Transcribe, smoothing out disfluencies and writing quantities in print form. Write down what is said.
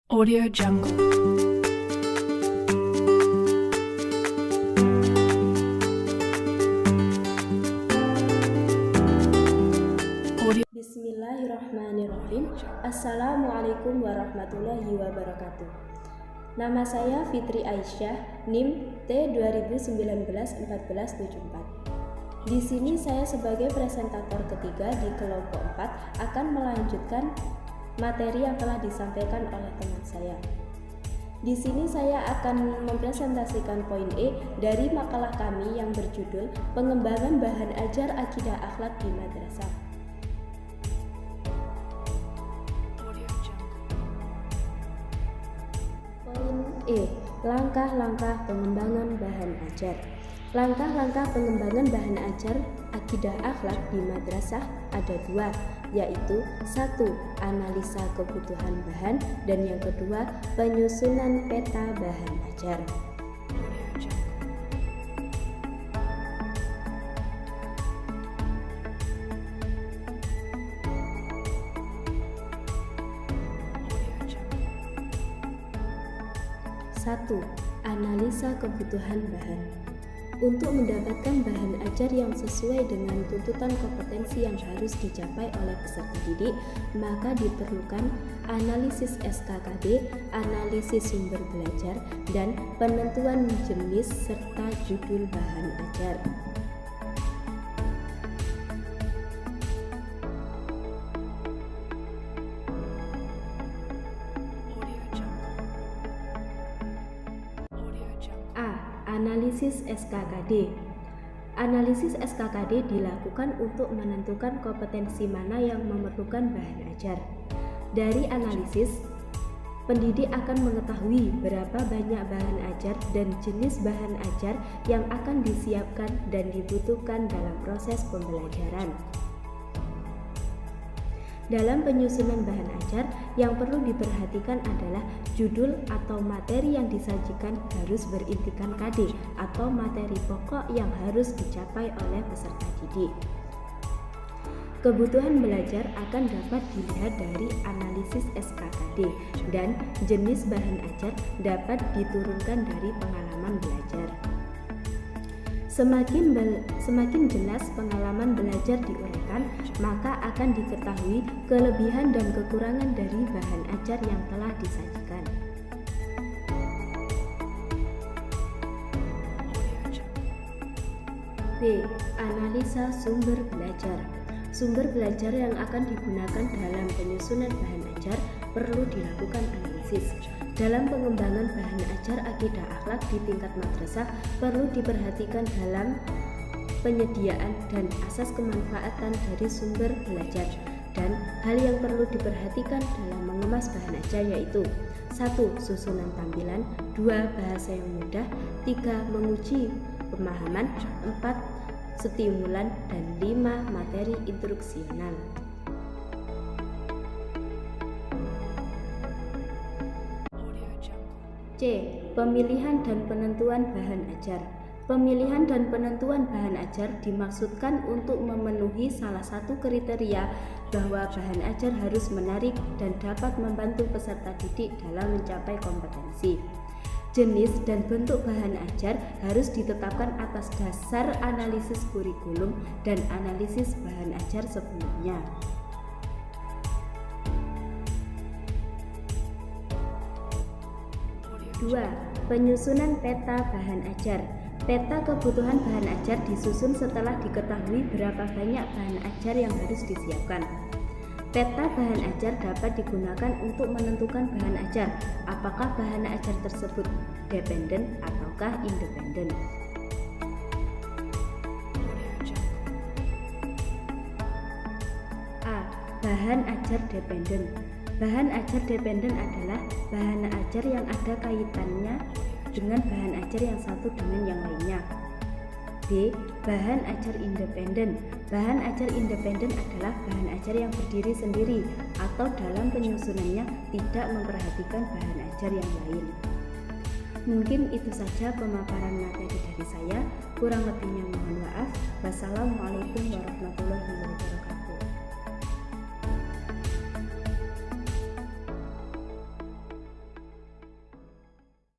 Audio Jungle. Bismillahirrahmanirrahim. Assalamualaikum warahmatullahi wabarakatuh. Nama saya Fitri Aisyah, NIM T2019-1474. Di sini saya sebagai presentator ketiga di kelompok 4 akan melanjutkan materi yang telah disampaikan oleh teman saya. Di sini saya akan mempresentasikan poin E dari makalah kami yang berjudul Pengembangan Bahan Ajar Akidah Akhlak di Madrasah. Poin E, langkah-langkah pengembangan bahan ajar. Langkah-langkah pengembangan bahan ajar akidah akhlak di madrasah ada dua, yaitu 1. Analisa kebutuhan bahan, dan yang kedua penyusunan peta bahan ajar. Satu, analisa kebutuhan bahan. Untuk mendapatkan bahan ajar yang sesuai dengan tuntutan kompetensi yang harus dicapai oleh peserta didik, maka diperlukan analisis SKKD, analisis sumber belajar, dan penentuan jenis serta judul bahan ajar. Analisis SKKD. Analisis SKKD dilakukan untuk menentukan kompetensi mana yang memerlukan bahan ajar. Dari analisis, pendidik akan mengetahui berapa banyak bahan ajar dan jenis bahan ajar yang akan disiapkan dan dibutuhkan dalam proses pembelajaran. Dalam penyusunan bahan ajar, yang perlu diperhatikan adalah judul atau materi yang disajikan harus berintikan KD atau materi pokok yang harus dicapai oleh peserta didik. Kebutuhan belajar akan dapat dilihat dari analisis SKKD, dan jenis bahan ajar dapat diturunkan dari pengalaman belajar. Semakin jelas pengalaman belajar diuraikan, maka akan diketahui kelebihan dan kekurangan dari bahan ajar yang telah disajikan. B. Analisa sumber belajar. Sumber belajar yang akan digunakan dalam penyusunan bahan ajar perlu dilakukan analisis. Dalam pengembangan bahan ajar akidah akhlak di tingkat madrasah perlu diperhatikan dalam penyediaan dan asas kemanfaatan dari sumber belajar, dan hal yang perlu diperhatikan dalam mengemas bahan ajar yaitu 1. Susunan tampilan, 2. Bahasa yang mudah, 3. Menguji pemahaman, 4. Stimulan, dan 5. Materi instruksional. C. Pemilihan dan penentuan bahan ajar. Pemilihan dan penentuan bahan ajar dimaksudkan untuk memenuhi salah satu kriteria bahwa bahan ajar harus menarik dan dapat membantu peserta didik dalam mencapai kompetensi. Jenis dan bentuk bahan ajar harus ditetapkan atas dasar analisis kurikulum dan analisis bahan ajar sebelumnya. 2. Penyusunan peta bahan ajar. Peta kebutuhan bahan ajar disusun setelah diketahui berapa banyak bahan ajar yang harus disiapkan. Peta bahan ajar dapat digunakan untuk menentukan bahan ajar, apakah bahan ajar tersebut dependen ataukah independen. A. Bahan ajar dependen. Bahan ajar dependen adalah bahan ajar yang ada kaitannya dengan bahan ajar yang satu dengan yang lainnya. B. Bahan ajar independen. Bahan ajar independen adalah bahan ajar yang berdiri sendiri atau dalam penyusunannya tidak memperhatikan bahan ajar yang lain. Mungkin itu saja pemaparan materi dari saya. Kurang lebihnya mohon maaf. Wassalamualaikum warahmatullahi wabarakatuh.